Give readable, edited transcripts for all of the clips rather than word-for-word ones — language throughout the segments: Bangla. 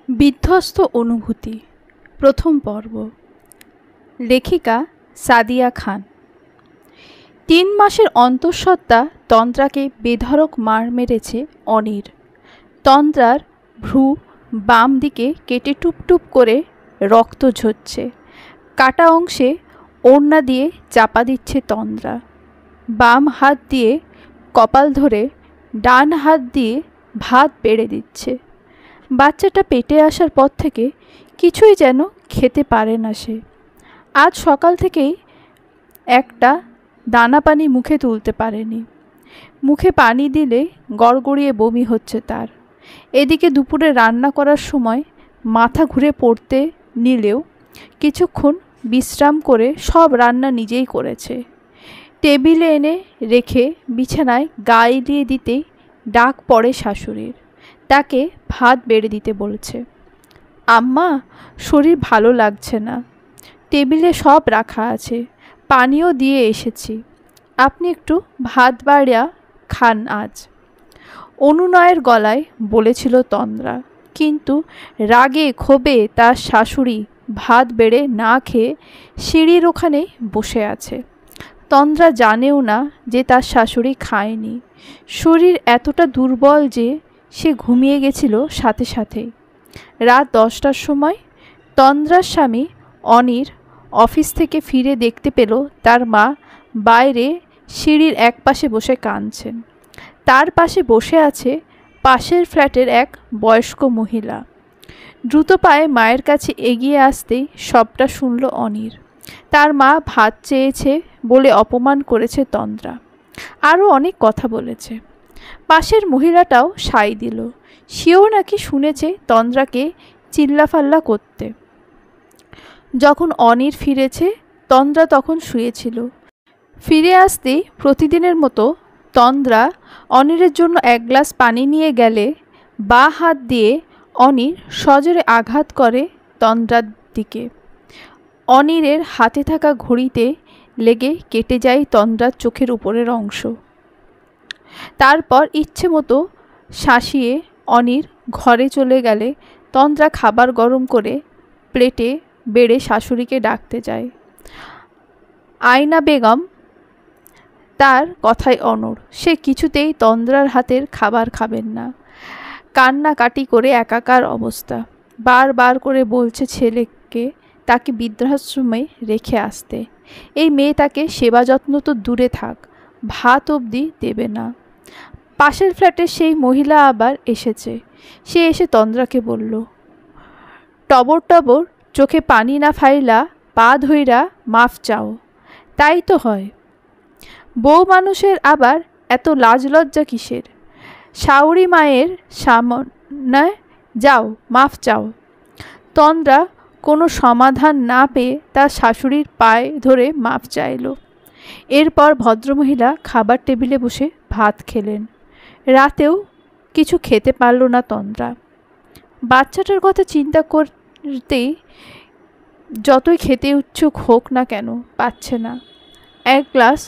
বিধ্বস্ত অনুভূতি প্রথম পর্ব। লেখিকা সাদিয়া খান। 3 মাসের অন্তঃসত্ত্বা তন্দ্রাকে বেধড়ক মার মেরেছে অনির। তন্দ্রার ভ্রু বাম দিকে কেটে টুপটুপ করে রক্ত ঝরছে। কাটা অংশে ওড়না দিয়ে চাপা দিচ্ছে তন্দ্রা। বাম হাত দিয়ে কপাল ধরে ডান হাত দিয়ে ভাত বেড়ে দিচ্ছে। বাচ্চাটা পেটে আসার পর থেকে কিছুই যেন খেতে পারে না সে। আজ সকাল থেকেই একটা দানা পানি মুখে তুলতে পারেনি। মুখে পানি দিলে গড়গড়িয়ে বমি হচ্ছে তার। এদিকে দুপুরে রান্না করার সময় মাথা ঘুরে পড়তে নিলেও কিছুক্ষণ বিশ্রাম করে সব রান্না নিজেই করেছে। টেবিলে এনে রেখে বিছানায় গা এলিয়ে দিতেই ডাক পড়ে শাশুড়ির। তাকে ভাত বেড়ে দিতে বলছে। আম্মা, শরীর ভালো লাগছে না। টেবিলে সব রাখা আছে, পানিও দিয়ে এসেছি, আপনি একটু ভাত বাড়িয়া খান আজ। অনুনয়ের গলায় বলেছিল তন্দ্রা, কিন্তু রাগে ক্ষোভে তার শাশুড়ি ভাত বেড়ে না খেয়ে সিঁড়ির ওখানে বসে আছে। তন্দ্রা জানেও না যে তার শাশুড়ি খায়নি। শরীর এতটা দুর্বল যে সে ঘুমিয়ে গেছিল সাথে সাথেই। রাত 10টার সময় তন্দ্রার স্বামী অনির অফিস থেকে ফিরে দেখতে পেল তার মা বাইরে সিঁড়ির এক পাশে বসে কাঁদছেন। তার পাশে বসে আছে পাশের ফ্ল্যাটের এক বয়স্ক মহিলা। দ্রুত পায়ে মায়ের কাছে এগিয়ে আসতেই সবটা শুনল অনির। তার মা ভাত চেয়েছে বলে অপমান করেছে তন্দ্রা। আরও অনেক কথা বলেছে। পাশের মহিলাটাও সাই দিল। সেও নাকি শুনেছে তন্দ্রাকে চিল্লাফাল্লা করতে। যখন অনির ফিরেছে তন্দ্রা তখন শুয়েছিল। ফিরে আসতেই প্রতিদিনের মতো তন্দ্রা অনিরের জন্য 1 গ্লাস পানি নিয়ে গেলে বাঁ হাত দিয়ে অনির সজোরে আঘাত করে তন্দ্রার দিকে। অনিরের হাতে থাকা ঘড়িতে লেগে কেটে যায় তন্দ্রার চোখের উপরের অংশ। তারপর ইচ্ছে মতো শাসিয়ে অনির ঘরে চলে গেলে তন্দ্রা খাবার গরম করে প্লেটে বেড়ে শাশুড়িকে ডাকতে যায়। আয়না বেগম তার কথায় অনড়। সে কিছুতেই তন্দ্রার হাতের খাবার খাবেন না। কান্নাকাটি করে একাকার অবস্থা। বারবার করে বলছে ছেলেকে তাকে বৃদ্ধাশ্রমে রেখে আসতে। এই মেয়ে তাকে সেবা যত্ন তো দূরে থাক, ভাত অবধি দেবে না। পাশের ফ্ল্যাটের সেই মহিলা আবার এসেছে। সে এসে তন্দ্রাকে বলল, টবর টবর চোখে পানি না ফাইলা পা ধইরা মাফ চাও। তাই তো হয়। বউ মানুষের আবার এত লাজ লজ্জা কিসের? শাউরি মায়ের সামনে যাও, মাফ চাও। তন্দ্রা কোনো সমাধান না পেয়ে তার শাশুড়ির পায়ে ধরে মাফ চাইল। এরপর ভদ্রমহিলা খাবার টেবিলে বসে ভাত খেলেন। রাতেও কিছু খেতে পারল না তন্দ্রা। বাচ্চাটার কথা চিন্তা করতেই যতই খেতে ইচ্ছুক হোক না কেন পাচ্ছে না। 1 গ্লাস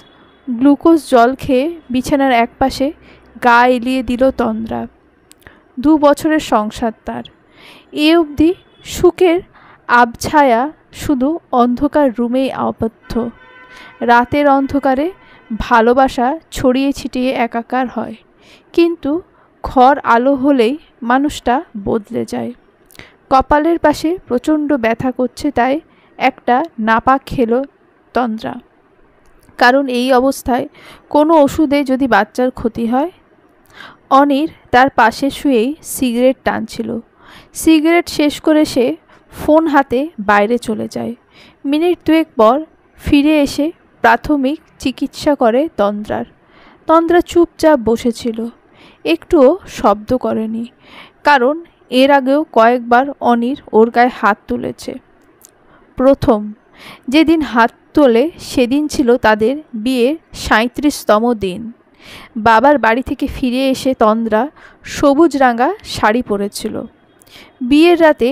গ্লুকোজ জল খেয়ে বিছানার একপাশে গা এলিয়ে দিল তন্দ্রা। 2 বছরের সংসার তার। এ অবধি সুখের আবছায়া শুধু অন্ধকার রুমেই আবদ্ধ। রাতের অন্ধকারে ভালোবাসা ছড়িয়ে ছিটিয়ে একাকার হয়, কিন্তু ঘর আলো হলেই মানুষটা বদলে যায়। কপালের পাশে প্রচণ্ড ব্যথা করছে, তাই একটা নাপা খেল তন্দ্রা। কারণ এই অবস্থায় কোনো ওষুধে যদি বাচ্চার ক্ষতি হয়। অনির তার পাশে শুয়েই সিগারেট টানছিল। সিগারেট শেষ করে সে ফোন হাতে বাইরে চলে যায়। মিনিট 2 পর ফিরে এসে প্রাথমিক চিকিৎসা করে তন্দ্রার। তন্দ্রা চুপচাপ বসেছিল, একটুও শব্দ করেনি। কারণ এর আগেও কয়েকবার অনির ওর গায়ে হাত তুলেছে। প্রথম যেদিন হাত তোলে সেদিন ছিল তাদের বিয়ের 37তম দিন। বাবার বাড়ি থেকে ফিরে এসে তন্দ্রা সবুজ রাঙা শাড়ি পরেছিল। বিয়ের রাতে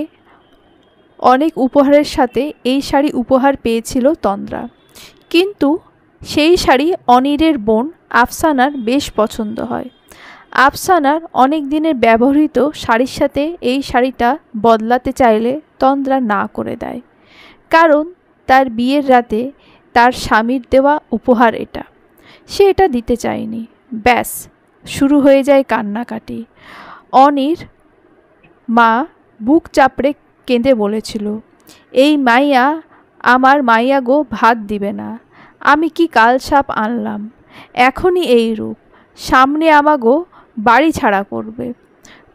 অনেক উপহারের সাথে এই শাড়ি উপহার পেয়েছিল তন্দ্রা। কিন্তু সেই শাড়ি অনিরের বোন আফসানার বেশ পছন্দ হয়। আফসানার অনেক দিনের ব্যবহৃত শাড়ির সাথে এই শাড়িটা বদলাতে চাইলে তন্দ্রা না করে দেয়, কারণ তার বিয়ের রাতে তার স্বামীর দেওয়া উপহার এটা, সে এটা দিতে চায়নি। ব্যাস, শুরু হয়ে যায় কান্নাকাটি। অনির মা বুক চাপড়ে কেঁদে বলেছিল, এই মাইয়া আমার মাইয়া গো, ভাত দিবে না, আমি কি কাল সাপ আনলাম, এখনই এই রূপ, সামনে আমাগো বাড়ি ছাড়া করবে।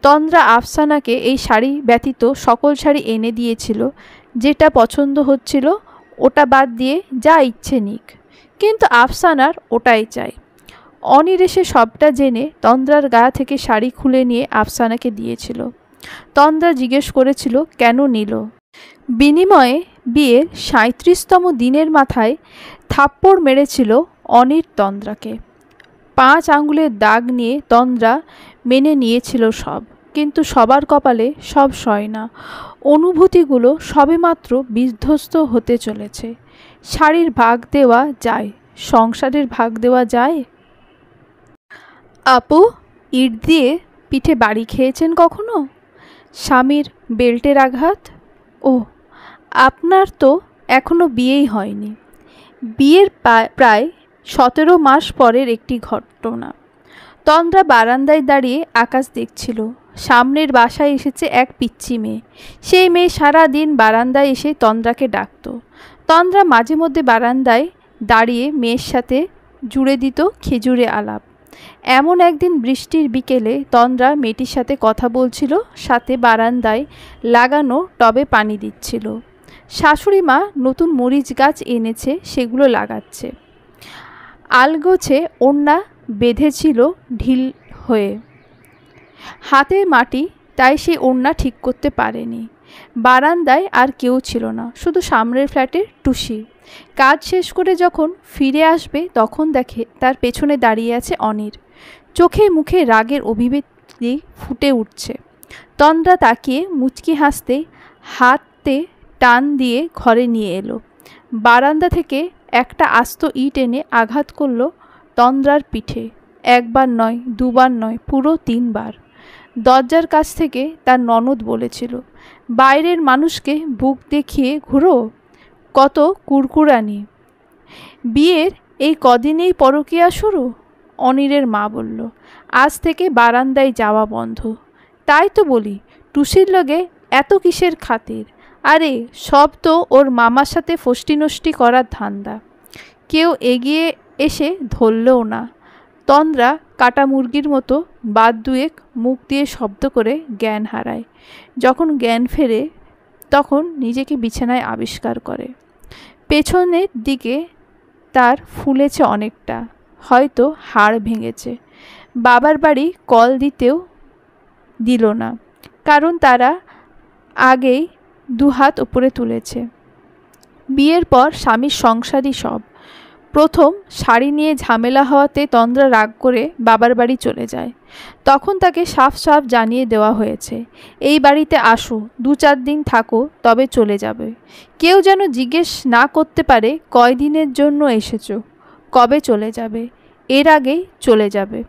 তন্দ্রা আফসানাকে এই শাড়ি ব্যতীত সকল শাড়ি এনে দিয়েছিল, যেটা পছন্দ হচ্ছিল ওটা বাদ দিয়ে যা ইচ্ছে নিক, কিন্তু আফসানার ওটাই চাই। অনির এসে সবটা জেনে তন্দ্রার গা থেকে শাড়ি খুলে নিয়ে আফসানাকে দিয়েছিল। তন্দ্রা জিজ্ঞেস করেছিল কেন নিল। বিনিময়ে বিয়ের ৩৭তম দিনের মাথায় থাপ্পড় মেরেছিল অনির তন্দ্রাকে। ৫ আঙ্গুলের দাগ নিয়ে তন্দ্রা মেনে নিয়েছিল সব, কিন্তু সবার কপালে সব সয় না। অনুভূতিগুলো সবেমাত্র বিধ্বস্ত হতে চলেছে। শাড়ির ভাগ দেওয়া যায়, সংসারের ভাগ দেওয়া যায়? আপু, ইট দিয়ে পিঠে বাড়ি খেয়েছেন কখনো? স্বামীর বেল্টের আঘাত? ও, আপনার তো এখনো বিয়েই হয়নি। বিয়ের প্রায় ১৭ মাস পরের একটি ঘটনা। তন্দ্রা বারান্দায় দাঁড়িয়ে আকাশ দেখছিল। সামনের বাসায় এসেছে এক পিচ্চি মেয়ে। সেই মেয়ে সারা দিন বারান্দায় এসে তন্দ্রাকে ডাকত। তন্দ্রা মাঝে মধ্যে বারান্দায় দাঁড়িয়ে মেয়ের সাথে জুড়ে দিত খেজুরে আলাপ। এমন একদিন বৃষ্টির বিকেলে তন্দ্রা মেয়েটির সাথে কথা বলছিল, সাথে বারান্দায় লাগানো টবে পানি দিচ্ছিল। শাশুড়ি মা নতুন মরিচ গাছ এনেছে, সেগুলো লাগাচ্ছে। আলগোছে ওড়না বেঁধেছিল ঢিল হয়ে, হাতে মাটি, তাই সে ওড়না ঠিক করতে পারেনি। বারান্দায় আর কেউ ছিল না, শুধু সামনের ফ্ল্যাটের টুসি। কাজ শেষ করে যখন ফিরে আসবে তখন দেখে তার পেছনে দাঁড়িয়ে আছে অনির। চোখে মুখে রাগের অভিব্যক্তি ফুটে উঠছে। তন্দ্রা তাকিয়ে মুচকি হাসতে হাতে টান দিয়ে ঘরে নিয়ে এলো। বারান্দা থেকে একটা আস্ত ইট এনে আঘাত করল তন্দ্রার পিঠে। একবার নয়, দুবার নয়, পুরো ৩ বার। দরজার কাছ থেকে তার ননদ বলেছিল, বাইরের মানুষকে বুক দেখিয়ে ঘুরো, কত কুরকুরানি। বিয়ের এই কদিনেই পরকীয়া শুরু। অনিরের মা বলল, আজ থেকে বারান্দায় যাওয়া বন্ধ। তাই তো বলি, টুসির লগে এত কিসের খাতির? আরে সব তো ওর মামার সাথে ফষ্টি নষ্টি করার ধান্দা। কেউ এগিয়ে এসে ধরলও না। তন্দ্রা কাটা মুরগির মতো বাদ দুয়েক মুখ দিয়ে শব্দ করে জ্ঞান হারায়। যখন জ্ঞান ফেরে তখন নিজেকে বিছানায় আবিষ্কার করে। পেছনের দিকে তার ফুলেছে অনেকটা, হয়তো হাড় ভেঙেছে। বাবার বাড়ি কল দিতেও দিল না, কারণ তারা আগেই ২ হাত উপরে তুলেছে। বিয়ের পর স্বামীর সংসারই সব। প্রথম শাড়ি নিয়ে ঝামেলা হওয়াতে তন্দ্রা রাগ করে বাবার বাড়ি চলে যায়। তখন তাকে সাফ সাফ জানিয়ে দেওয়া হয়েছে, এই বাড়িতে আসো, ২-৪ দিন থাকো, তবে চলে যাবে। কেউ যেন জিজ্ঞেস না করতে পারে কয়দিনের জন্য এসেছো, কবে চলে যাবে, এর আগেই চলে যাবে।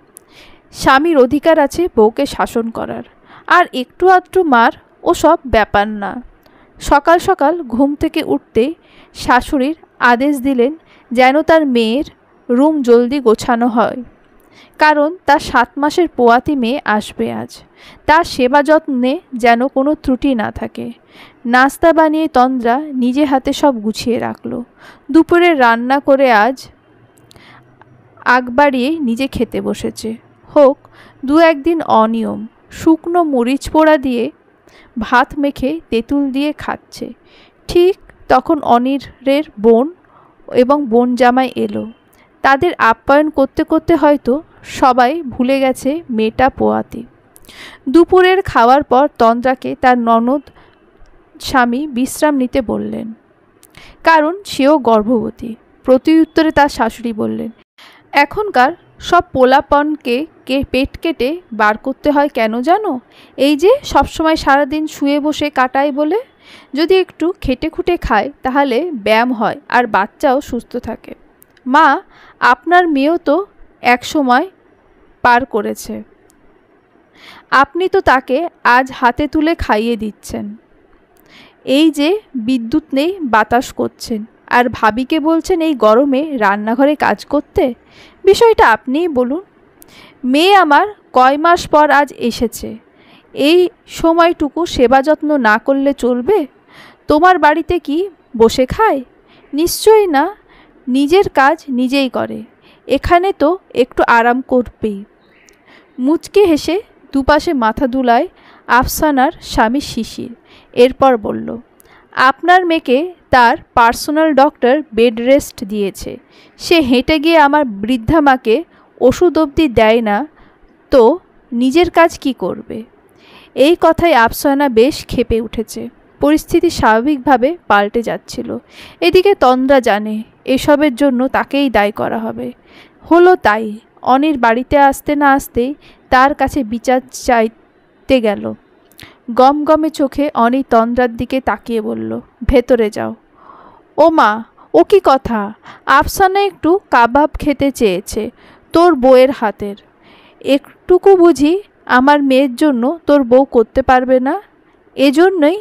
স্বামীর অধিকার আছে বউকে শাসন করার, আর একটু আধটু মার ওসব ব্যাপার না। সকাল সকাল ঘুম থেকে উঠতেই শাশুড়ির আদেশ দিলেন যেন তার মেয়ের রুম জলদি গোছানো হয়, কারণ তার ৭ মাসের পোয়াতি মেয়ে আসবে আজ। তার সেবা যত্নে যেন কোনো ত্রুটি না থাকে। নাস্তা বানিয়ে তন্দ্রা নিজে হাতে সব গুছিয়ে রাখল। দুপুরে রান্না করে আজ আগ বাড়িয়ে নিজে খেতে বসেছে। হোক ২-১ দিন অনিয়ম, শুকনো মরিচ পোড়া দিয়ে ভাত মেখে তেঁতুল দিয়ে খাচ্ছে। ঠিক তখন অনিরের বোন এবং বোন জামাই এলো। তাদের আপ্যায়ন করতে করতে হয়তো সবাই ভুলে গেছে মেয়েটা পোয়াতি। দুপুরের খাওয়ার পর তন্দ্রাকে তার ননদ স্বামী বিশ্রাম নিতে বললেন, কারণ সেও গর্ভবতী। প্রত্যুত্তরে তার শাশুড়ি বললেন, এখনকার সব পোলাপনকে পেট কেটে বার করতে হয় কেন জানো? এই যে সবসময় সারাদিন শুয়ে বসে কাটায় বলে। যদি একটু খেটে খুঁটে খায় তাহলে ব্যায়াম হয় আর বাচ্চাও সুস্থ থাকে। মা, আপনার মেয়েও তো এক সময় পার করেছে, আপনি তো তাকে আজ হাতে তুলে খাইয়ে দিচ্ছেন। এই যে বিদ্যুৎ নেই, বাতাস করছেন, আর ভাবিকে বলছেন এই গরমে রান্নাঘরে কাজ করতে। বিষয়টা আপনিই বলুন। মেয়ে আমার কয় মাস পর আজ এসেছে, এই সময়টুকু সেবা যত্ন না করলে চলবে? তোমার বাড়িতে কি বসে খায়? নিশ্চয়ই না, নিজের কাজ নিজেই করে। এখানে তো একটু আরাম করবেই। মুচকে হেসে দুপাশে মাথা দুলায় আফসানার স্বামী শিশির। এরপর বলল, আপনার মেয়েকে তার পার্সোনাল ডক্টর বেড রেস্ট দিয়েছে। সে হেঁটে গিয়ে আমার বৃদ্ধা মাকে ওষুধ অবধি দেয় না, তো নিজের কাজ কি করবে? এই কথায় আফসানা বেশ ক্ষেপে উঠেছে। পরিস্থিতি স্বাভাবিকভাবে পাল্টে যাচ্ছিল। এদিকে তন্দ্রা জানে এসবের জন্য তাকেই দায়ী করা হবে। হলো তাই। অনির বাড়িতে আসতে না আসতেই তার কাছে বিচার চাইতে গেল। গমগমে চোখে অনি তন্দ্রার দিকে তাকিয়ে বলল, ভেতরে যাও। ও মা, ও কি কথা? আফসানা একটু কাবাব খেতে চেয়েছে তোর বউয়ের হাতের। একটুকু বুঝি আমার মেয়ের জন্য তোর বউ করতে পারবে না? এজন্যই।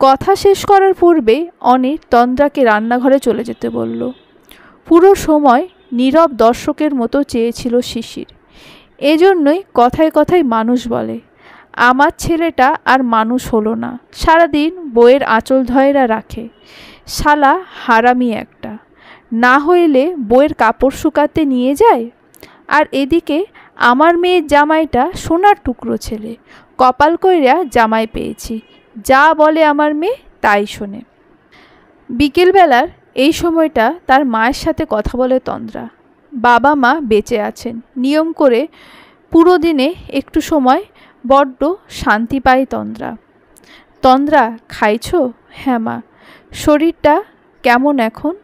কথা শেষ করার পূর্বে অনির তন্দ্রাকে রান্নাঘরে চলে যেতে বলল। পুরো সময় নীরব দর্শকের মতো চেয়েছিল শিশির। এজন্যই কথায় কথায় মানুষ বলে, আমার ছেলেটা আর মানুষ হলো না, সারাদিন বইয়ের আঁচল ধয়রা রাখে। শালা হারামি একটা। না হইলে বইয়ের কাপড় শুকাতে নিয়ে যায়। আর এদিকে আমার মেয়ের জামাইটা সোনার টুকরো ছেলে, কপাল কইরা জামাই পেয়েছি। যা বলে আমার মেয়ে তাই শোনে। বিকেলবেলার এই সময়টা তার মায়ের সাথে কথা বলে তন্দ্রা। বাবা মা বেঁচে আছেন। নিয়ম করে পুরো দিনে একটু সময় বড্ড শান্তি পায় তন্দ্রা। তন্দ্রা, খাইছো? হ্যাঁ মা। শরীরটা কেমন এখন?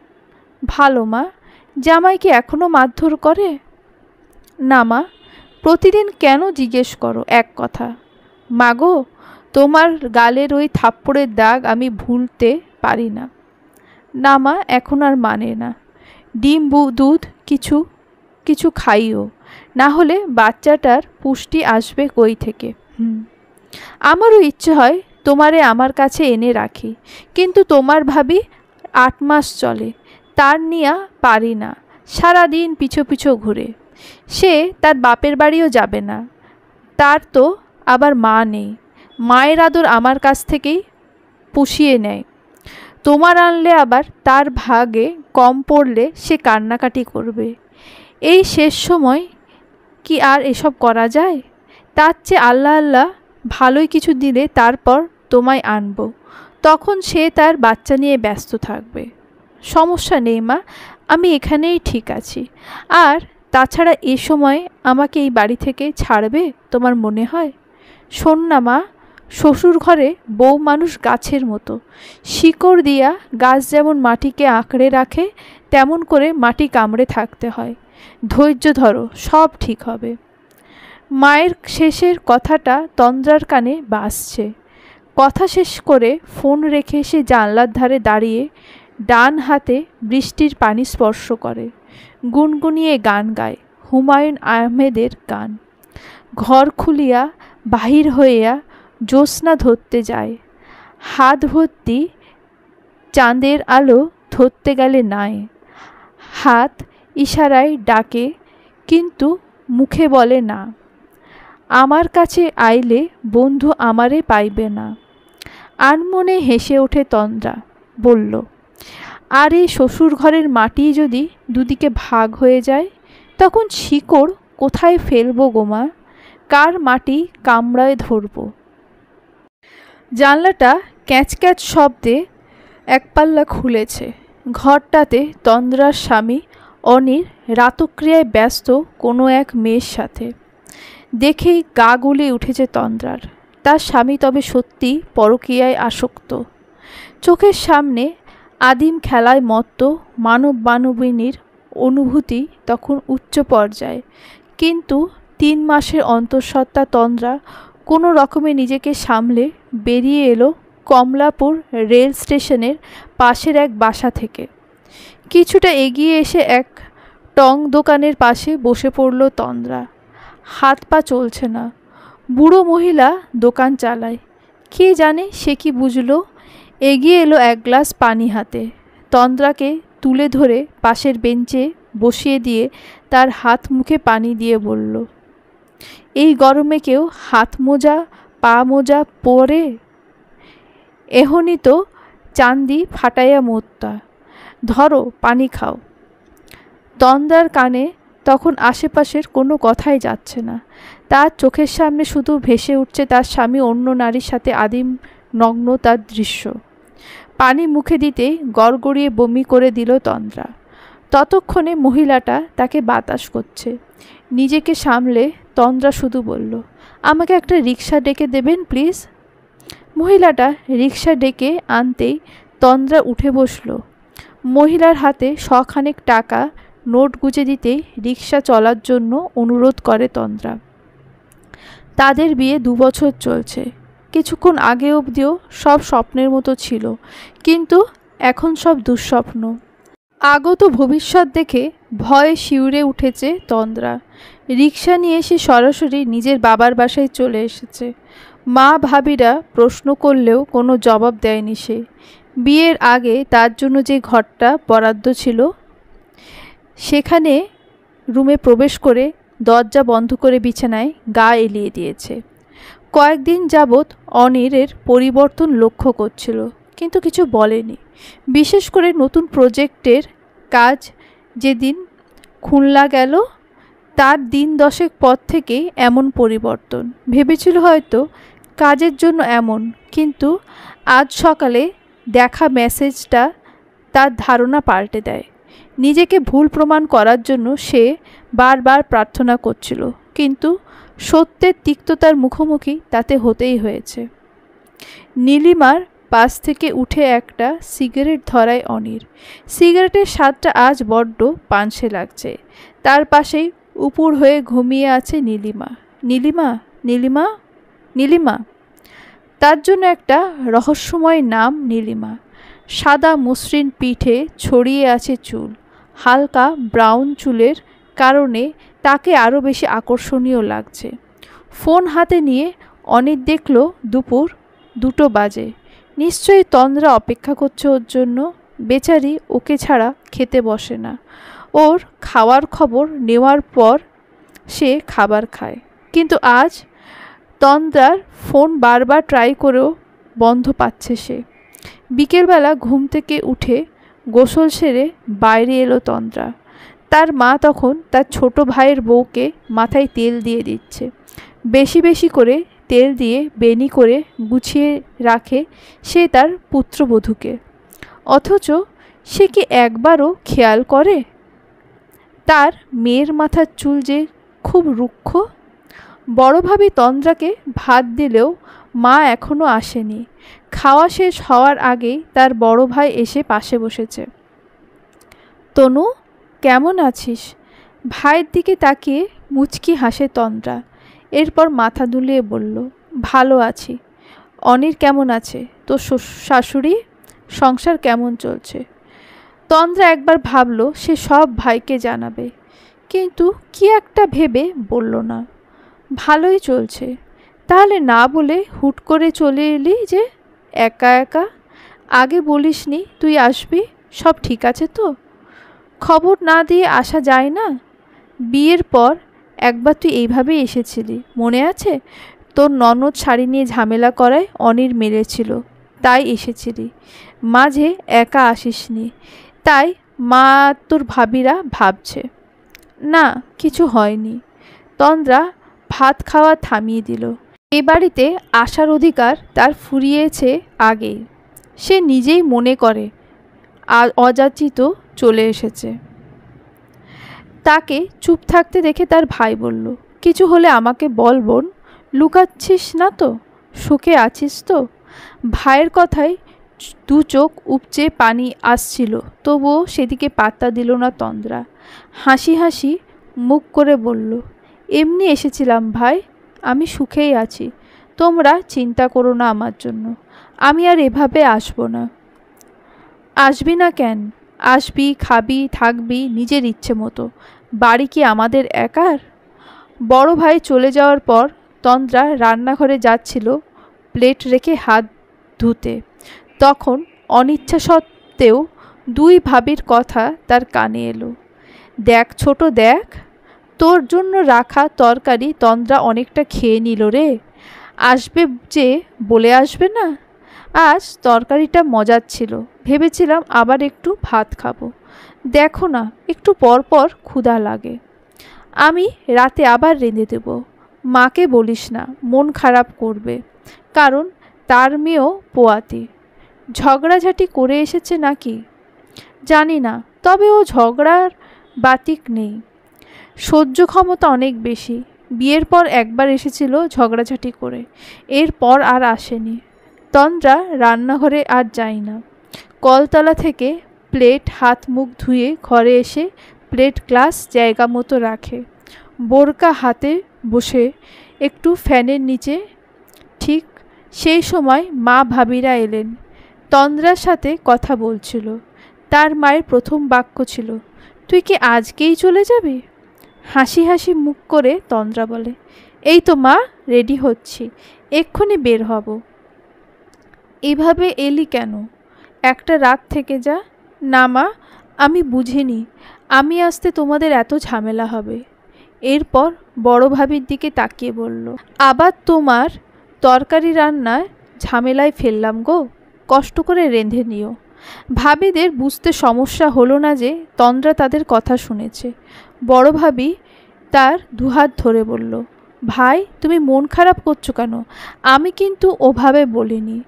ভালো মা। জামাই কি এখনও মারধর করে? না মা। প্রতিদিন কেন জিজ্ঞেস করো এক কথা? মাগো, তোমার গালের ওই থাপ্পড়ের দাগ আমি ভুলতে পারি না। না মা, এখন আর মানে না। ডিম দুধ কিছু কিছু খাইও, না হলে বাচ্চাটার পুষ্টি আসবে কই থেকে? আমারও ইচ্ছে হয় তোমারে আমার কাছে এনে রাখি, কিন্তু তোমার ভাবি 8 মাস চলে, তার নিয়া পারি না। সারাদিন পিছু পিছু ঘুরে। সে তার বাপের বাড়িও যাবে না। তার তো আবার মা নেই। মায়ের আদর আমার কাছ থেকেই পুষিয়ে নেয়। তোমার আনলে আবার তার ভাগে কম পড়লে সে কান্নাকাটি করবে। এই শেষ সময় কি আর এসব করা যায়? তার চেয়ে আল্লাহ আল্লাহ ভালোই কিছু দিলে তারপর তোমায় আনব, তখন সে তার বাচ্চা নিয়ে ব্যস্ত থাকবে। সমস্যা নেই মা, আমি এখানেই ঠিক আছি। আর তাছাড়া এ সময় আমাকে এই বাড়ি থেকে ছাড়বে তোমার মনে হয়? শোন না মা, শ্বশুর ঘরে বউ মানুষ গাছের মতো। শিকড় দিয়া গাছ যেমন মাটিকে আঁকড়ে রাখে, তেমন করে মাটি কামড়ে থাকতে হয়। ধৈর্য ধরো, সব ঠিক হবে। মায়ের শেষের কথাটা তন্দ্রার কানে বাজছে। কথা শেষ করে ফোন রেখে সে জানলার ধারে দাঁড়িয়ে ডান হাতে বৃষ্টির পানি স্পর্শ করে। গুনগুনিয়ে গান গায়, হুমায়ুন আহমেদের গান। ঘর খুলিয়া বাহির হইয়া জ্যোৎস্না ধরতে যায়। হাত ভর্তি চাঁদের আলো ধরতে গেলে নাই। হাত ইশারায় ডাকে, কিন্তু মুখে বলে না। আমার কাছে আইলে বন্ধু আমারে পাইবে না। আনমনে হেসে ওঠে তন্দ্রা, বলল, আর এই শ্বশুর ঘরের মাটি যদি দুদিকে ভাগ হয়ে যায়, তখন শিকড় কোথায় ফেলবো গোমা? কার মাটি কামড়ায় ধরব? জানলাটা ক্যাঁচ ক্যাঁচ শব্দে এক পাল্লা খুলেছে। ঘরটাতে তন্দ্রার স্বামী অনির রাতক্রিয়ায় ব্যস্ত কোনো এক মেয়ের সাথে। দেখেই গা গুলিয়ে উঠেছে তন্দ্রার। তার স্বামী তবে সত্যি পরকীয়ায় আসক্ত। চোখের সামনে আদিম খেলায় মত্ত মানব মানবিনীর অনুভূতি তখন উচ্চ পর্যায়ে। কিন্তু 3 মাসের অন্তঃসত্ত্বা তন্দ্রা কোনো রকমে নিজেকে সামলে বেরিয়ে এলো কমলাপুর রেল স্টেশনের পাশের এক বাসা থেকে। কিছুটা এগিয়ে এসে এক টং দোকানের পাশে বসে পড়ল তন্দ্রা। হাত পা চলছে না। বুড়ো মহিলা দোকান চালায়। কে জানে সে কি বুঝলো। এগিয়ে এলো এক গ্লাস পানি হাতে, তন্দ্রাকে তুলে ধরে পাশের বেঞ্চে বসিয়ে দিয়ে তার হাত মুখে পানি দিয়ে বলল, এই গরমে কেউ হাত মোজা পা মোজা পরে? এহনি তো চান্দি ফাটাইয়া মোত্তা, ধরো পানি খাও। তন্দ্রার কানে তখন আশেপাশের কোনো কথাই যাচ্ছে না। তার চোখের সামনে শুধু ভেসে উঠছে তার স্বামী অন্য নারীর সাথে আদিম নগ্ন তার দৃশ্য। পানি মুখে দিতেই গড়গড়িয়ে বমি করে দিল তন্দ্রা। ততক্ষণে মহিলাটা তাকে বাতাস করছে। নিজেকে সামলে তন্দ্রা শুধু বলল, আমাকে একটা রিক্সা ডেকে দেবেন প্লিজ। মহিলাটা রিক্সা ডেকে আনতেই তন্দ্রা উঠে বসল। মহিলার হাতে শখানেক টাকা নোট গুজে দিতেই রিক্সা চলার জন্য অনুরোধ করে তন্দ্রা। তাদের বিয়ে 2 বছর চলছে। কিছুক্ষণ আগে অবধিও সব স্বপ্নের মতো ছিল, কিন্তু এখন সব দুঃস্বপ্ন। আগত ভবিষ্যৎ দেখে ভয়ে শিউরে উঠেছে তন্দ্রা। রিক্সা নিয়ে সে সরাসরি নিজের বাবার বাসায় চলে এসেছে। মা ভাবিরা প্রশ্ন করলেও কোনো জবাব দেয়নি সে। বিয়ের আগে তার জন্য যে ঘরটা বরাদ্দ ছিল সেখানে রুমে প্রবেশ করে দরজা বন্ধ করে বিছানায় গা এলিয়ে দিয়েছে। কয়েকদিন যাবৎ অনিরের পরিবর্তন লক্ষ্য করছিল, কিন্তু কিছু বলেনি। বিশেষ করে নতুন প্রজেক্টের কাজ যেদিন খুলনা গেল তার দিন 10 পর থেকেই এমন পরিবর্তন। ভেবেছিল হয়তো কাজের জন্য এমন, কিন্তু আজ সকালে দেখা মেসেজটা তার ধারণা পাল্টে দেয়। নিজেকে ভুল প্রমাণ করার জন্য সে বারবার প্রার্থনা করছিল, কিন্তু সত্যের তিক্ততার মুখোমুখি তাতে হতেই হয়েছে। নীলিমার পাশ থেকে উঠে একটা সিগারেট ধরায় অনির। সিগারেটের স্বাদটা আজ বড্ড পানসে লাগছে। তার পাশেই উপুর হয়ে ঘুমিয়ে আছে নীলিমা। নীলিমা, নীলিমা, নীলিমা। তার জন্য একটা রহস্যময় নাম নীলিমা। সাদা মসৃণ পিঠে ছড়িয়ে আছে চুল। হালকা ব্রাউন চুলের কারণে তাকে আরও বেশি আকর্ষণীয় লাগছে। ফোন হাতে নিয়ে অনির দেখল দুপুর 2টো বাজে। নিশ্চয়ই তন্দ্রা অপেক্ষা করছে ওর জন্য। বেচারি ওকে ছাড়া খেতে বসে না। ওর খাওয়ার খবর নেওয়ার পর সে খাবার খায়, কিন্তু আজ তন্দ্রার ফোন বারবার ট্রাই করেও বন্ধ পাচ্ছে সে। বিকেলবেলা ঘুম থেকে উঠে গোসল সেরে বাইরে এলো তন্দ্রা। তার মা তখন তার ছোট ভাইয়ের বউকে মাথায় তেল দিয়ে দিচ্ছে। বেশি বেশি করে তেল দিয়ে বেনি করে গুছিয়ে রাখে সে তার পুত্রবধূকে। অথচ সে কি একবারও খেয়াল করে তার মেয়ের মাথার চুল যে খুব রুক্ষ? বড় ভাবি তন্দ্রাকে ভাত দিলেও মা এখনও আসেনি। খাওয়া শেষ হওয়ার আগেই তার বড় ভাই এসে পাশে বসেছে। তনু, কেমন আছিস? ভাইয়ের দিকে তাকিয়ে মুচকি হাসে তন্দ্রা। এরপর মাথা দুলিয়ে বলল, ভালো আছি। অনির কেমন আছে? তোর শাশুড়ি? সংসার কেমন চলছে? তন্দ্রা একবার ভাবল সে সব ভাইকে জানাবে, কিন্তু কি একটা ভেবে বলল না। ভালোই চলছে। তাহলে না বলে হুট করে চলে এলি যে একা একা? আগে বলিসনি তুই আসবি? সব ঠিক আছে তো? খবর না দিয়ে আসা যায় না? বিয়ের পর একবার তুই এইভাবেই এসেছিলি, মনে আছে? তোর ননদ শাড়ি নিয়ে ঝামেলা করায় অনির মেরেছিল, তাই এসেছিলি। মাঝে একা আসিসনি, তাই মা তোর ভাবিরা ভাবছে। না, কিছু হয়নি। তন্দ্রা ভাত খাওয়া থামিয়ে দিল। এ বাড়িতে আসার অধিকার তার ফুরিয়েছে আগেই। সে নিজেই মনে করে অযাচিত চলে এসেছে। তাকে চুপ থাকতে দেখে তার ভাই বলল, কিছু হলে আমাকে বল বোন, লুকাচ্ছিস না তো? সুখে আছিস তো? ভাইয়ের কথায় 2 চোখ উপচে পানি আসছিল, তবুও সেদিকে পাত্তা দিল না তন্দ্রা। হাসি হাসি মুখ করে বলল, এমনি এসেছিলাম ভাই, আমি সুখেই আছি। তোমরা চিন্তা করো না আমার জন্য। আমি আর এভাবে আসবো না। আসবি না কেন? আসবি, খাবি, থাকবি নিজের ইচ্ছে মতো। বাড়ি কি আমাদের একার? বড় ভাই চলে যাওয়ার পর তন্দ্রা রান্নাঘরে যাচ্ছিল প্লেট রেখে হাত ধুতে। তখন অনিচ্ছা সত্ত্বেও দুই ভাবির কথা তার কানে এলো। দেখ ছোট দেখ, তোর জন্য রাখা তরকারি তন্দ্রা অনেকটা খেয়ে নিল রে। আসবে যে বলে আসবে না। আজ তরকারিটা মজার ছিল, ভেবেছিলাম আবার একটু ভাত খাবো। দেখো না একটু পর পর ক্ষুধা লাগে। আমি রাতে আবার রেঁধে দেব। মাকে বলিস না, মন খারাপ করবে, কারণ তার মেয়েও পোয়াতি। ঝগড়াঝাটি করে এসেছে নাকি জানি না, তবে ও ঝগড়ার বাতিক নেই, সহ্য ক্ষমতা অনেক বেশি। বিয়ের পর একবার এসেছিল ঝগড়াঝাটি করে, এরপর আর আসেনি। তন্দ্রা রান্নাঘরে আর যায় না। কলতলা থেকে প্লেট হাত মুখ ধুয়ে ঘরে এসে প্লেট গ্লাস জায়গা মতো রাখে। বোরকা হাতে বসে একটু ফ্যানের নিচে। ঠিক সেই সময় মা ভাবিরা এলেন। তন্দ্রার সাথে কথা বলছিল। তার মায়ের প্রথম বাক্য ছিল, তুই কি আজকেই চলে যাবি? হাসি হাসি মুখ করে তন্দ্রা বলে, এই তো মা, রেডি হচ্ছি, এক্ষুনি বের হব। এভাবে এলি কেন? একটা রাত থেকে যা। না মা, আমি বুঝিনি আমি আসতে তোমাদের এত ঝামেলা হবে। এরপর বড় ভাবির দিকে তাকিয়ে বলল, আবার তোমার তরকারি রান্নায় ঝামেলায় ফেললাম গো, কষ্ট করে রেঁধে নিও। ভাবিদের বুঝতে সমস্যা হলো না যে তন্দ্রা তাদের কথা শুনেছে। বড় ভাবি তার দুহাত ধরে বলল, ভাই তুমি মন খারাপ করছো কেন? আমি কিন্তু ওভাবে বলিনি।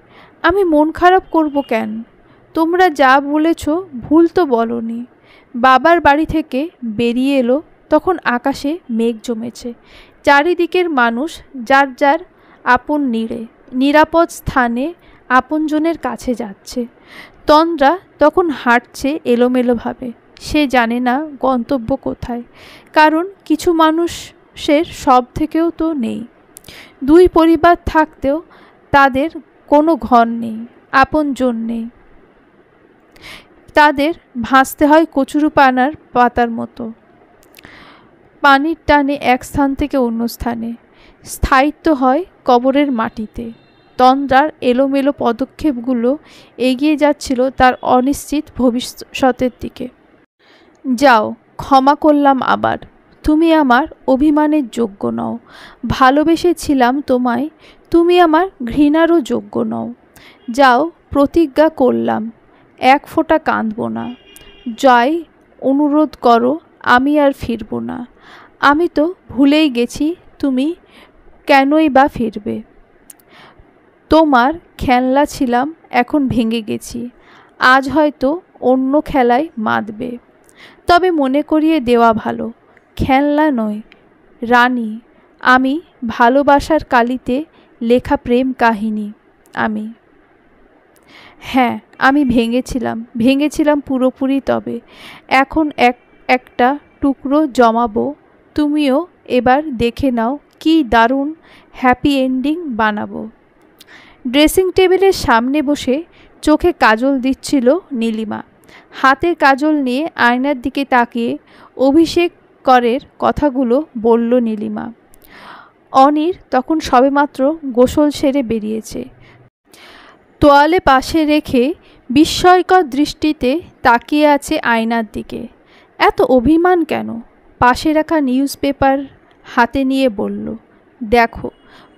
আমি মন খারাপ করব কেন? তোমরা যা বলেছ ভুল তো বলনি। বাবার বাড়ি থেকে বেরিয়ে এলো তখন আকাশে মেঘ জমেছে। চারিদিকের মানুষ যার যার আপন নিরাপদ স্থানে আপনজনের কাছে যাচ্ছে। তন্দ্রা তখন হাঁটছে এলোমেলোভাবে। সে জানে না গন্তব্য কোথায়, কারণ কিছু মানুষের সব থেকেও তো নেই। দুই পরিবার থাকতেও তাদের কোনো ঘর নেই, আপনজন নেই। তাদের ভাসতে হয় কচুরিপানার পাতার মতো, পানির টানে এক স্থান থেকে অন্য স্থানে। স্থায়িত্ব হয় কবরের মাটিতে। তন্দ্রার এলোমেলো পদক্ষেপগুলো এগিয়ে যাচ্ছিল তার অনিশ্চিত ভবিষ্যতের দিকে। যাও, ক্ষমা করলাম আবার। তুমি আমার অভিমানের যোগ্য নও। ভালোবেসেছিলাম তোমায়, তুমি আমার ঘৃণারও যোগ্য নও। যাও, প্রতিজ্ঞা করলাম এক ফোঁটা কাঁদব না। জয়, অনুরোধ করো, আমি আর ফিরব না। আমি তো ভুলেই গেছি তুমি কেনই বা ফিরবে। তোমার খেলনা ছিলাম, এখন ভেঙে গেছি। আজ হয়তো অন্য খেলায় মাতবে, তবে মনে করিয়ে দেওয়া ভালো, খেলনা নয়, রানী। আমি ভালোবাসার কালিতে লেখা প্রেম কাহিনী। আমি, হ্যাঁ, আমি ভেঙেছিলাম পুরোপুরি। তবে এখন একটা টুকরো জমাবো। তুমিও এবার দেখে নাও কি দারুণ হ্যাপি এন্ডিং বানাবো। ড্রেসিং টেবিলের সামনে বসে চোখে কাজল দিচ্ছিল নীলিমা। হাতে কাজল নিয়ে আয়নার দিকে তাকিয়ে অভিষেক করের কথাগুলো বলল নীলিমা। অনির তখন সবেমাত্র গোসল সেরে বেরিয়েছে। তোয়ালে পাশে রেখে বিস্ময়কর দৃষ্টিতে তাকিয়ে আছে আয়নার দিকে। এত অভিমান কেন? পাশে রাখা নিউজ পেপার হাতে নিয়ে বলল, দেখো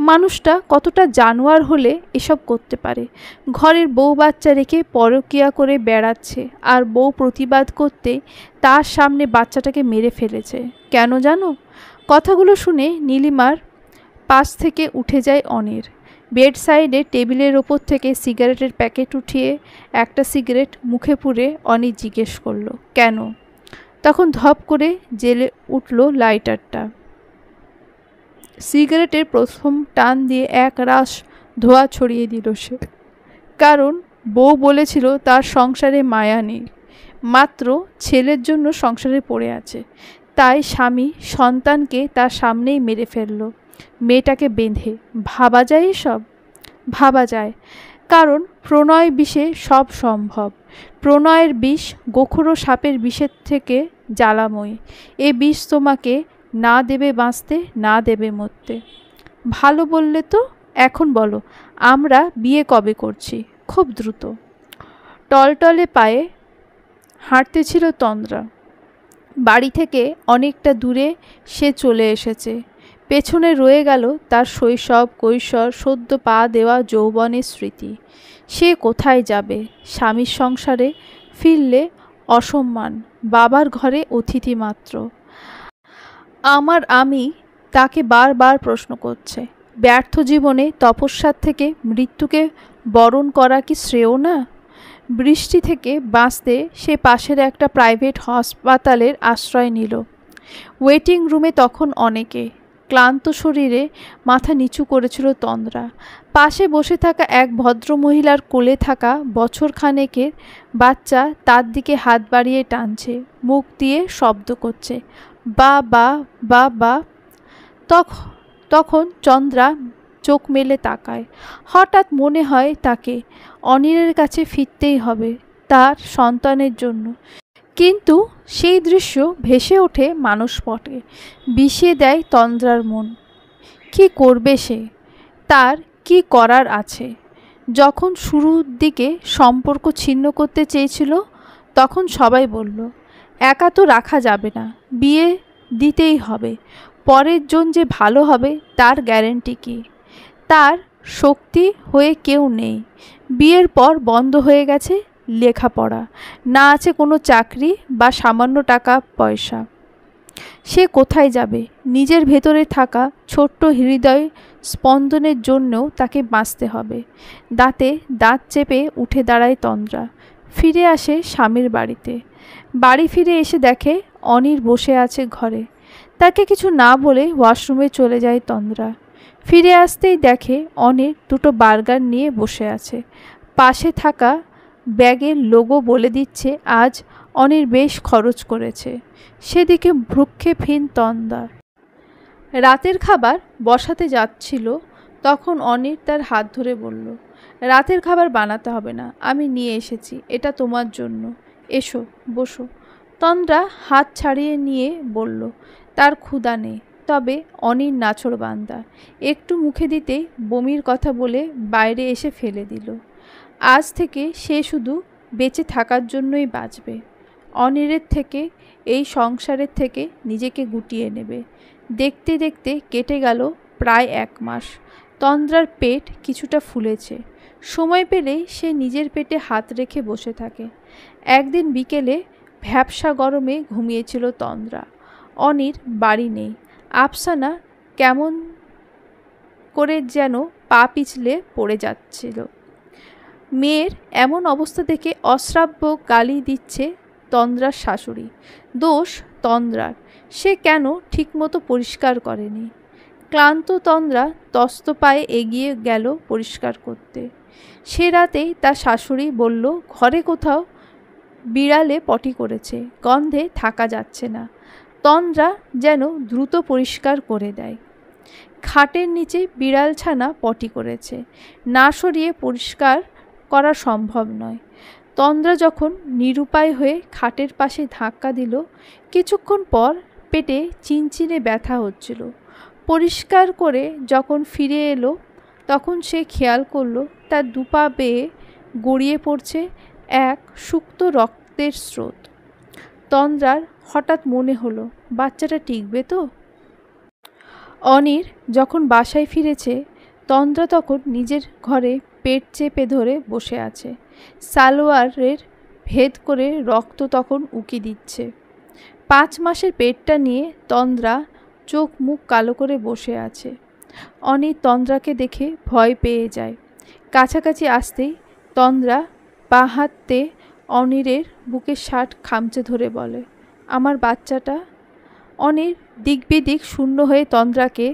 মানুষটা কতটা জানোয়ার হলে এসব করতে পারে। ঘরের বউ বাচ্চা রেখে পরকিয়া করে বেড়াচ্ছে, আর বউ প্রতিবাদ করতে তার সামনে বাচ্চাটাকে মেরে ফেলেছে। কেন জানো? কথাগুলো শুনে নীলিমার পাশ থেকে উঠে যায় অনির। বেড সাইডে টেবিলের ওপর থেকে সিগারেটের প্যাকেট উঠিয়ে একটা সিগারেট মুখে পুরে অনির জিজ্ঞেস করলো, কেন? তখন ধপ করে জ্বেলে উঠল লাইটারটা। সিগারেটের প্রথম টান দিয়ে এক রাশ ধোঁয়া ছড়িয়ে দিল সে। কারণ বউ বলেছিল তার সংসারে মায়া নেই, মাত্র ছেলের জন্য সংসারে পড়ে আছে। তাই স্বামী সন্তানকে তার সামনেই মেরে ফেলল, মেয়েটাকে বেঁধে। ভাবা যায় এসব? ভাবা যায়, কারণ প্রণয় বিষে সব সম্ভব। প্রণয়ের বিষ গোখরো সাপের বিষের থেকে জ্বালাময়। এ বিষ তোমাকে না দেবে বাঁচতে, না দেবে মরতে। ভালো বললে তো। এখন বলো, আমরা বিয়ে কবে করছি? খুব দ্রুত। টলটলে পায়ে হাঁটতেছিল তন্দ্রা। বাড়ি থেকে অনেকটা দূরে সে চলে এসেছে। পেছনে রয়ে গেল তার শৈশব, কৈশোর, সদ্য পা দেওয়া যৌবনের স্মৃতি। সে কোথায় যাবে? স্বামীর সংসারে ফিরলে অসম্মান, বাবার ঘরে অতিথি মাত্র। আমি তাকে বারবার প্রশ্ন করছে, ব্যর্থ জীবনে তপস্যার থেকে মৃত্যুকে বরণ করা কি শ্রেয় না? বৃষ্টি থেকে বাঁচতে সে পাশের একটা প্রাইভেট হাসপাতালের আশ্রয় নিল। ওয়েটিং রুমে তখন অনেকে। ক্লান্ত শরীরে মাথা নিচু করেছিল তন্দ্রা। পাশে বসে থাকা এক ভদ্রমহিলার কোলে থাকা বছরখানেকের বাচ্চা তার দিকে হাত বাড়িয়ে টানছে, মুখ দিয়ে শব্দ করছে, বা বা বা বা। তখন চন্দ্রা চোখ মেলে তাকায়। হঠাৎ মনে হয় তাকে অনিলের কাছে ফিরতেই হবে তার সন্তানের জন্য। কিন্তু সেই দৃশ্য ভেসে ওঠে মানসপটে, বিষিয়ে দেয় তন্দ্রার মন। কি করবে সে? তার কি করার আছে? যখন শুরুর দিকে সম্পর্ক ছিন্ন করতে চেয়েছিল, তখন সবাই বলল, একা তো রাখা যাবে না, বিয়ে দিতেই হবে। পরের জন যে ভালো হবে তার গ্যারেন্টি কি? তার শক্তি হয়ে কেউ নেই। বিয়ের পর বন্ধ হয়ে গেছে লেখাপড়া, না আছে কোনো চাকরি বা সামান্য টাকা পয়সা। সে কোথায় যাবে? নিজের ভেতরে থাকা ছোট্ট হৃদয় স্পন্দনের জন্যও তাকে বাঁচতে হবে। দাঁতে দাঁত চেপে উঠে দাঁড়ায় তন্দ্রা। ফিরে আসে স্বামীর বাড়িতে। বাড়ি ফিরে এসে দেখে অনির বসে আছে ঘরে। তাকে কিছু না বলে ওয়াশরুমে চলে যায় তন্দ্রা। ফিরে আসতেই দেখে অনির দুটো বার্গার নিয়ে বসে আছে। পাশে থাকা ব্যাগের লোগো বলে দিচ্ছে আজ অনির বেশ খরচ করেছে। সেদিকে ভ্রুক্ষেপহীন তন্দ্রা। রাতের খাবার বসাতে যাচ্ছিল, তখন অনির তার হাত ধরে বলল, রাতের খাবার বানাতে হবে না, আমি নিয়ে এসেছি, এটা তোমার জন্য। এসো, বসো। তন্দ্রা হাত ছাড়িয়ে নিয়ে বলল, তার ক্ষুধা নেই, তবে অনির নাছোড়বান্দা। একটু মুখে দিতেই বমির কথা বলে বাইরে এসে ফেলে দিল। আজ থেকে সে শুধু বেঁচে থাকার জন্যই বাঁচবে। অনিরের থেকে, এই সংসারের থেকে নিজেকে গুটিয়ে নেবে। দেখতে দেখতে কেটে গেল প্রায় 1 মাস। তন্দ্রার পেট কিছুটা ফুলেছে। সময় পেলেই সে নিজের পেটে হাত রেখে বসে থাকে। একদিন বিকেলে ভ্যাপসা গরমে ঘুমিয়েছিল তন্দ্রা। অনির বাড়ি নেই। আফসানা কেমন করে যেন পা পিছলে পড়ে যাচ্ছিল। মেয়ের এমন অবস্থা দেখে অশ্রাব্য গালি দিচ্ছে তন্দ্রার শাশুড়ি। দোষ তন্দ্রার, সে কেন ঠিকমতো পরিষ্কার করেনি। ক্লান্ত তন্দ্রা তস্ত পায়ে এগিয়ে গেল পরিষ্কার করতে। সে রাতেই তার শাশুড়ি বলল, ঘরে কোথাও বিড়ালে পটি করেছে, গন্ধে থাকা যাচ্ছে না। তন্দ্রা যেন দ্রুত পরিষ্কার করে দেয়। খাটের নিচে বিড়ালছানা পটি করেছে, না সরিয়ে পরিষ্কার করা সম্ভব নয়। তন্দ্রা যখন নিরুপায় হয়ে খাটের পাশে ধাক্কা দিল, কিছুক্ষণ পর পেটে চিনচিনে ব্যথা হচ্ছিল। পরিষ্কার করে যখন ফিরে এলো, তখন সে খেয়াল করলো তার দুপা বেয়ে গড়িয়ে পড়ছে এক সুক্ত রক্তের স্রোত। তন্দ্রার হঠাৎ মনে হলো, বাচ্চাটা টিকবে তো? অনির যখন বাসায় ফিরেছে, তন্দ্রা তখন নিজের ঘরে পেট চেপে ধরে বসে আছে। সালোয়ারের ভেদ করে রক্ত তখন উকি দিচ্ছে। 5 মাসের পেটটা নিয়ে তন্দ্রা চোখ মুখ কালো করে বসে আছে। অনির তন্দ্রাকে দেখে ভয় পেয়ে যায়। কাছাকাছি আসতেই তন্দ্রা পা হাতে অনিরের বুকের শার্ট খামচে ধরে বলে, আমার বাচ্চাটা। অনির দিকবিদিক শূন্য হয়ে তন্দ্রাকে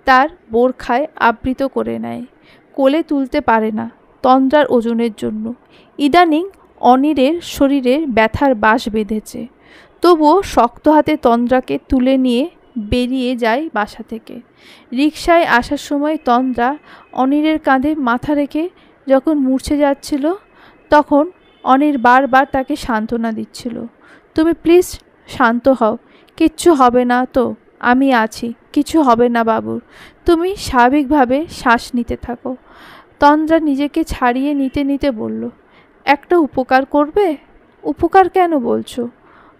তার বোরখায় আবৃত করে নেয়। কোলে তুলতে পারে না তন্দ্রার ওজনের জন্য। ইদানিং অনিরের শরীরের ব্যথার বাস বেঁধেছে। তবুও শক্ত হাতে তন্দ্রাকে তুলে নিয়ে বেরিয়ে যায় বাসা থেকে। রিকশায় আসার সময় তন্দ্রা অনিরের কাঁধে মাথা রেখে যখন মূর্ছে যাচ্ছিল, তখন অনির বারবার তাকে সান্ত্বনা দিচ্ছিল, তুমি প্লিজ শান্ত হও, কিচ্ছু হবে না তো, আমি আছি, কিছু হবে না বাবুর, তুমি স্বাভাবিকভাবে শ্বাস নিতে থাকো। তন্দ্রা নিজেকে ছাড়িয়ে নিতে নিতে বলল, একটা উপকার করবে? উপকার কেন বলছো?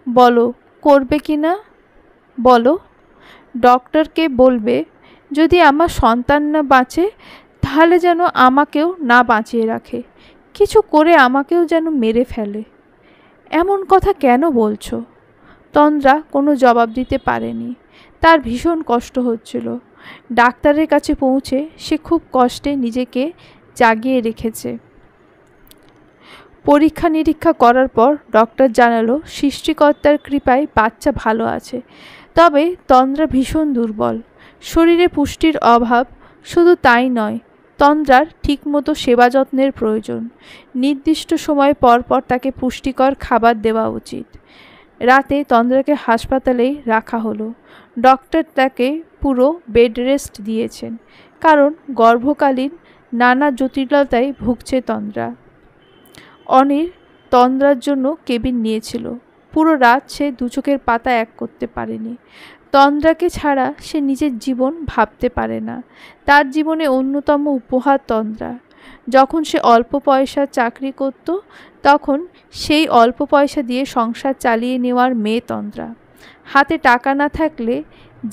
বলো, করবে কি না বলো। ডক্টরকে বলবে যদি আমার সন্তান না বাঁচে তাহলে যেন আমাকেও না বাঁচিয়ে রাখে, কিছু করে আমাকেও যেন মেরে ফেলে। এমন কথা কেন বলছো? তন্দ্রা কোনো জবাব দিতে পারেনি। তার ভীষণ কষ্ট হচ্ছিল। ডাক্তারের কাছে পৌঁছে সে খুব কষ্টে নিজেকে জাগিয়ে রেখেছে। পরীক্ষা নিরীক্ষা করার পর ডক্টর জানালো সৃষ্টিকর্তার কৃপায় বাচ্চা ভালো আছে, তবে তন্দ্রা ভীষণ দুর্বল, শরীরে পুষ্টির অভাব। শুধু তাই নয়, তন্দ্রার ঠিকমতো সেবা যত্নের প্রয়োজন। নির্দিষ্ট সময় পর পর তাকে পুষ্টিকর খাবার দেওয়া উচিত। রাতে তন্দ্রাকে হাসপাতালেই রাখা হলো। ডক্টর তাকে পুরো বেড রেস্ট দিয়েছেন, কারণ গর্ভকালীন নানা জটিলতায় ভুগছে তন্দ্রা। অনির তন্দ্রার জন্য কেবিন নিয়েছিল। পুরো রাত সে দু চোখের পাতা এক করতে পারেনি। তন্দ্রাকে ছাড়া সে নিজের জীবন ভাবতে পারে না। তার জীবনে অন্যতম উপহার তন্দ্রা। যখন সে অল্প পয়সার চাকরি করত তখন সেই অল্প পয়সা দিয়ে সংসার চালিয়ে নেওয়ার মেয়ে তন্দ্রা। হাতে টাকা না থাকলে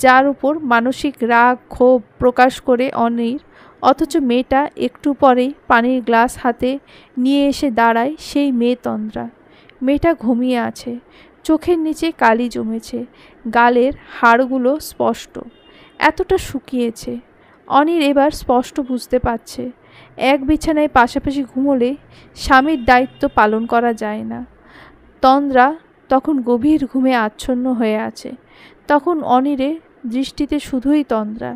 যার উপর মানসিক রাগ ক্ষোভ প্রকাশ করে অনির, অথচ মেয়েটা একটু পরেই পানির গ্লাস হাতে নিয়ে এসে দাঁড়ায় সেই মেয়ে তন্দ্রা। মেয়েটা ঘুমিয়ে আছে, চোখের নিচে কালি জমেছে, গালের হাড়গুলো স্পষ্ট, এতটা শুকিয়েছে। অনির এবার স্পষ্ট বুঝতে পারছে এক বিছানায় পাশাপাশি ঘুমোলে স্বামীর দায়িত্ব পালন করা যায় না। তন্দ্রা তখন গভীর ঘুমে আচ্ছন্ন হয়ে আছে। তখন অনিরের দৃষ্টিতে শুধুই তন্দ্রা।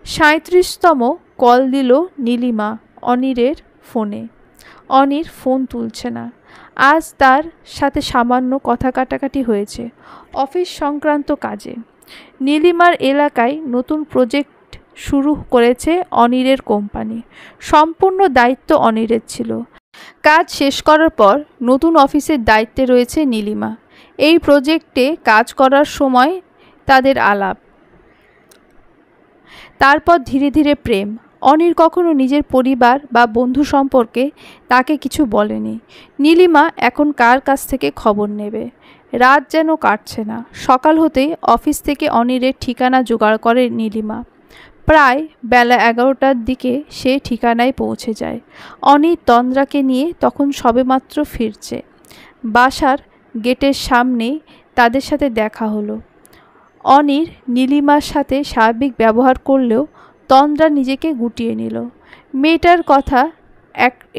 ৩৭তম কল দিল নীলিমা অনিরের ফোনে। অনির ফোন তুলছে না। আজ তার সাথে সামান্য কথা কাটাকাটি হয়েছে অফিস সংক্রান্ত কাজে। নীলিমার এলাকায় নতুন প্রজেক্ট শুরু করেছে অনিরের কোম্পানি। সম্পূর্ণ দায়িত্ব অনিরের ছিল। কাজ শেষ করার পর নতুন অফিসের দায়িত্বে রয়েছে নীলিমা। এই প্রজেক্টে কাজ করার সময় তাদের আলাপ, তারপর ধীরে ধীরে প্রেম। অনির কখনো নিজের পরিবার বা বন্ধু সম্পর্কে তাকে কিছু বলেনি। নীলিমা এখন কার কাছ থেকে খবর নেবে? রাত যেন কাটছে না। সকাল হতেই অফিস থেকে অনিরের ঠিকানা জোগাড় করে নীলিমা। প্রায় বেলা 11টার দিকে সে ঠিকানায় পৌঁছে যায়। অনির তন্দ্রাকে নিয়ে তখন সবেমাত্র ফিরছে। বাসার গেটের সামনেই তাদের সাথে দেখা হলো। অনির নীলিমার সাথে স্বাভাবিক ব্যবহার করলেও তন্দ্রা নিজেকে গুটিয়ে নিল। মেয়েটার কথা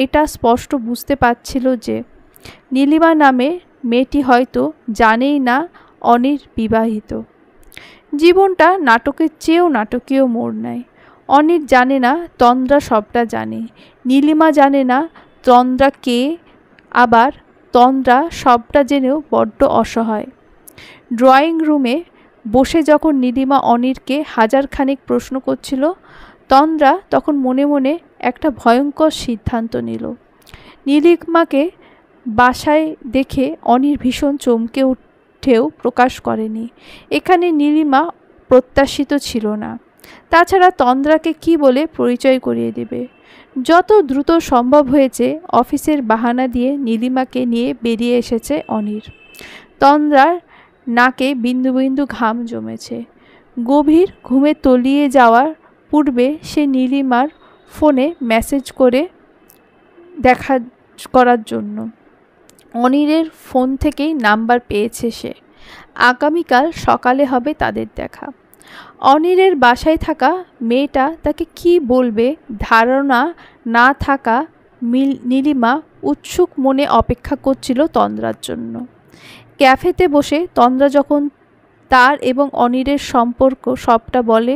এটা স্পষ্ট বুঝতে পারছিল যে নীলিমা নামে মেয়েটি হয়তো জানেই না অনির বিবাহিত। জীবনটা নাটকের চেয়েও নাটকীয় মোড় নেয়। অনির জানে না তন্দ্রা সবটা জানে। নীলিমা জানে না তন্দ্রা কে, আবার তন্দ্রা সবটা জেনেও বড্ড অসহায়। ড্রয়িং রুমে বসে যখন নীলিমা অনিরকে হাজারখানেক প্রশ্ন করছিল, তন্দ্রা তখন মনে মনে একটা ভয়ঙ্কর সিদ্ধান্ত নিল। নীলিমাকে বাসায় দেখে অনির ভীষণ চমকে উঠেও প্রকাশ করেনি। এখানে নীলিমা প্রত্যাশিত ছিল না। তাছাড়া তন্দ্রাকে কি বলে পরিচয় করিয়ে দেবে? যত দ্রুত সম্ভব হয়েছে অফিসের বাহানা দিয়ে নীলিমাকে নিয়ে বেরিয়ে এসেছে অনির। তন্দ্রার নাকে বিন্দু বিন্দু ঘাম জমেছে। গভীর ঘুমে তলিয়ে যাওয়ার পূর্বে সে নীলিমার ফোনে মেসেজ করে দেখা করার জন্য। অনিরের ফোন থেকেই নাম্বার পেয়েছে সে। আগামীকাল সকালে হবে তাদের দেখা। অনিরের বাসায় থাকা মেয়েটা তাকে কি বলবে ধারণা না থাকা নীলিমা উৎসুক মনে অপেক্ষা করছিল তন্দ্রার জন্য। ক্যাফেতে বসে তন্দ্রা যখন তার এবং অনিরের সম্পর্ক সবটা বলে,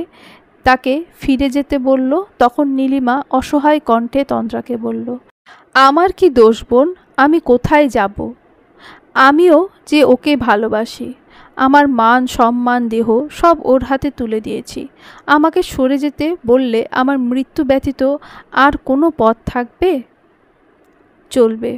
তাকে ফিরে যেতে বলল, তখন নীলিমা অসহায় কণ্ঠে তন্দ্রাকে বলল, আমার কি দোষ বোন? আমি কোথায় যাব? আমিও যে ওকে ভালোবাসি। আমার মান সম্মান দেহ সব ওর হাতে তুলে দিয়েছি। আমাকে সরে যেতে বললে আমার মৃত্যু ব্যতীত আর কোনো পথ থাকবে? চলবে।